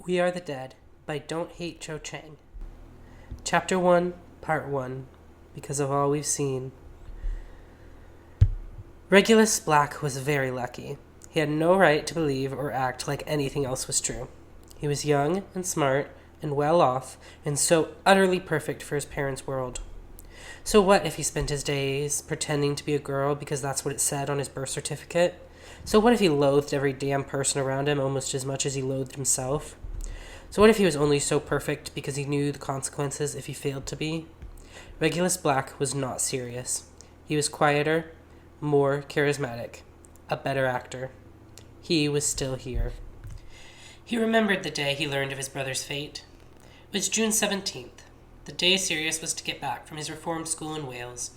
We Are the Dead by DontHateChoChang. Chapter 1, Part 1, Because of All We've Seen. Regulus Black was very lucky. He had no right to believe or act like anything else was true. He was young and smart and well off and so utterly perfect for his parents' world. So what if he spent his days pretending to be a girl because that's what it said on his birth certificate? So what if he loathed every damn person around him almost as much as he loathed himself? So what if he was only so perfect because he knew the consequences if he failed to be? Regulus Black was not serious. He was quieter, more charismatic, a better actor. He was still here. He remembered the day he learned of his brother's fate. It was June 17th, the day Sirius was to get back from his reform school in Wales.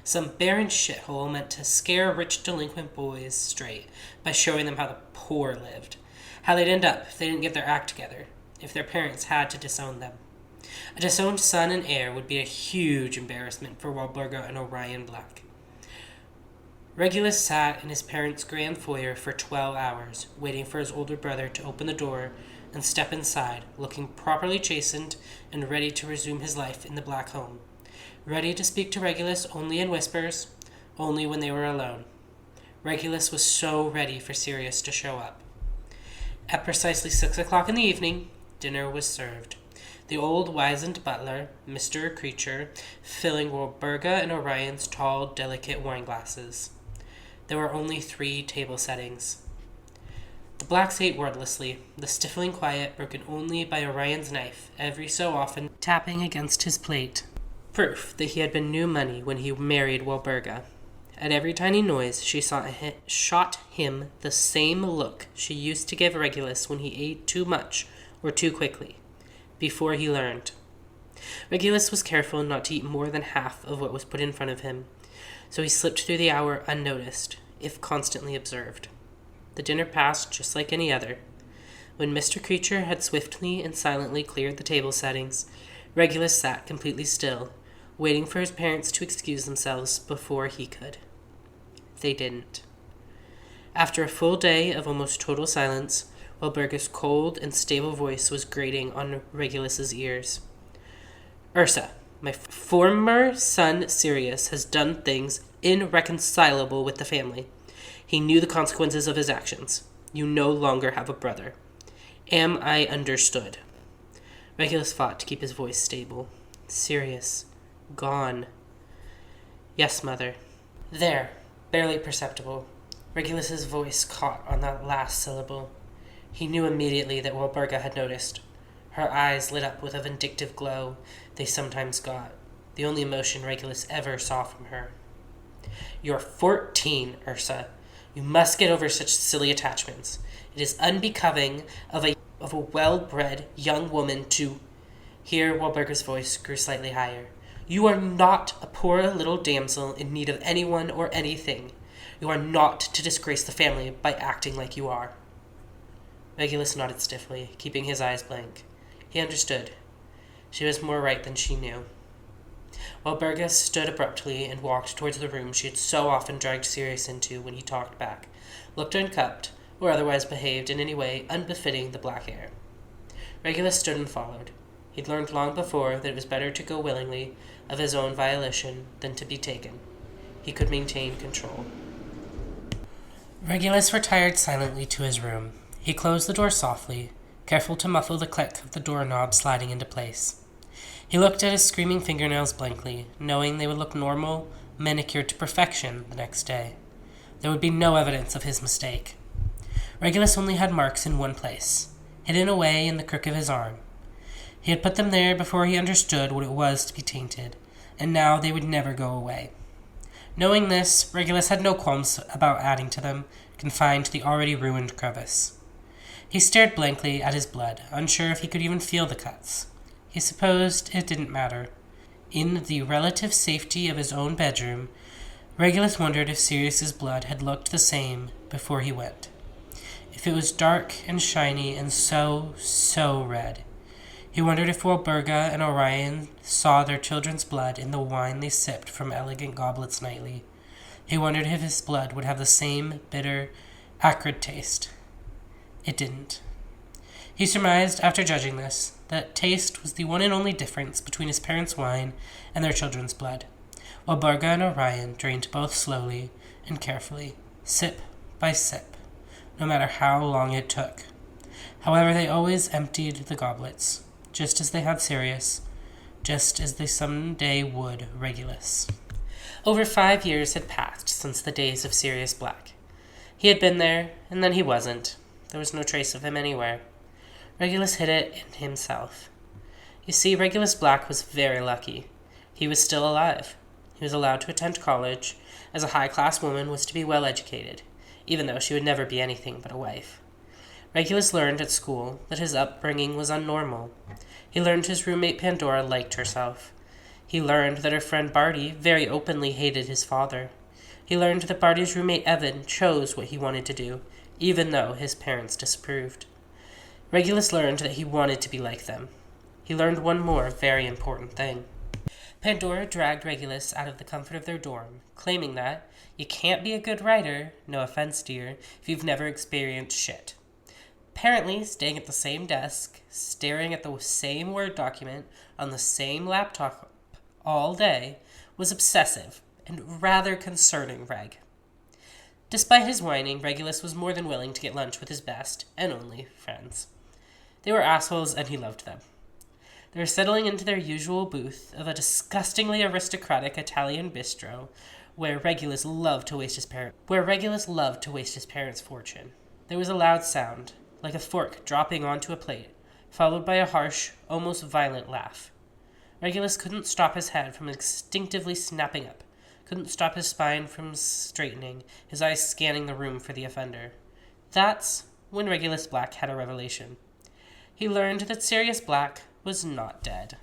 Some barren shithole meant to scare rich delinquent boys straight by showing them how the poor lived, how they'd end up if they didn't get their act together, if their parents had to disown them. A disowned son and heir would be a huge embarrassment for Walburga and Orion Black. Regulus sat in his parents' grand foyer for 12 hours, waiting for his older brother to open the door and step inside, looking properly chastened and ready to resume his life in the Black home. Ready to speak to Regulus only in whispers, only when they were alone. Regulus was so ready for Sirius to show up. At precisely 6 o'clock in the evening, dinner was served. The old wizened butler, Mr. Creature, filling Walburga and Orion's tall, delicate wine glasses. There were only 3 table settings. The Blacks ate wordlessly, the stifling quiet broken only by Orion's knife, every so often tapping against his plate. Proof that he had been new money when he married Walburga. At every tiny noise, she shot him the same look she used to give Regulus when he ate too much or too quickly, before he learned. Regulus was careful not to eat more than half of what was put in front of him, so he slipped through the hour unnoticed, if constantly observed. The dinner passed just like any other. When Mr. Creature had swiftly and silently cleared the table settings, Regulus sat completely still, waiting for his parents to excuse themselves before he could. They didn't. After a full day of almost total silence, Walburga's cold and stable voice was grating on Regulus's ears. Ursa, my former son Sirius has done things irreconcilable with the family. He knew the consequences of his actions. You no longer have a brother. Am I understood? Regulus fought to keep his voice stable. Sirius. Gone. Yes, mother. There, barely perceptible. Regulus's voice caught on that last syllable. He knew immediately that Walburga had noticed. Her eyes lit up with a vindictive glow they sometimes got, the only emotion Regulus ever saw from her. You're 14, Ursa. You must get over such silly attachments. It is unbecoming of a well-bred young woman to... Here Walburga's voice grew slightly higher. You are not a poor little damsel in need of anyone or anything. You are not to disgrace the family by acting like you are. Regulus nodded stiffly, keeping his eyes blank. He understood. She was more right than she knew. Walburga stood abruptly and walked towards the room she had so often dragged Sirius into when he talked back, looked uncupped, or otherwise behaved in any way unbefitting the Black heir. Regulus stood and followed. He'd learned long before that it was better to go willingly of his own volition than to be taken. He could maintain control. Regulus retired silently to his room. He closed the door softly, careful to muffle the click of the doorknob sliding into place. He looked at his screaming fingernails blankly, knowing they would look normal, manicured to perfection the next day. There would be no evidence of his mistake. Regulus only had marks in one place, hidden away in the crook of his arm. He had put them there before he understood what it was to be tainted, and now they would never go away. Knowing this, Regulus had no qualms about adding to them, confined to the already ruined crevice. He stared blankly at his blood, unsure if he could even feel the cuts. He supposed it didn't matter. In the relative safety of his own bedroom, Regulus wondered if Sirius's blood had looked the same before he went. If it was dark and shiny and so red. He wondered if Walburga and Orion saw their children's blood in the wine they sipped from elegant goblets nightly. He wondered if his blood would have the same bitter, acrid taste. It didn't. He surmised, after judging this, that taste was the one and only difference between his parents' wine and their children's blood, while Barga and Orion drained both slowly and carefully, sip by sip, no matter how long it took. However, they always emptied the goblets, just as they had Sirius, just as they someday would Regulus. Over 5 years had passed since the days of Sirius Black. He had been there, and then he wasn't. There was no trace of him anywhere. Regulus hid it in himself. You see, Regulus Black was very lucky. He was still alive. He was allowed to attend college, as a high-class woman was to be well-educated, even though she would never be anything but a wife. Regulus learned at school that his upbringing was unnormal. He learned his roommate Pandora liked herself. He learned that her friend Barty very openly hated his father. He learned that Barty's roommate Evan chose what he wanted to do, even though his parents disapproved. Regulus learned that he wanted to be like them. He learned one more very important thing. Pandora dragged Regulus out of the comfort of their dorm, claiming that you can't be a good writer, no offense, dear, if you've never experienced shit. Apparently, staying at the same desk, staring at the same Word document on the same laptop all day was obsessive and rather concerning Reg. Despite his whining, Regulus was more than willing to get lunch with his best and only friends. They were assholes and he loved them. They were settling into their usual booth of a disgustingly aristocratic Italian bistro where Regulus loved to waste his parents' fortune. There was a loud sound, like a fork dropping onto a plate, followed by a harsh, almost violent laugh. Regulus couldn't stop his head from instinctively snapping up, couldn't stop his spine from straightening, his eyes scanning the room for the offender. That's when Regulus Black had a revelation. He learned that Sirius Black was not dead.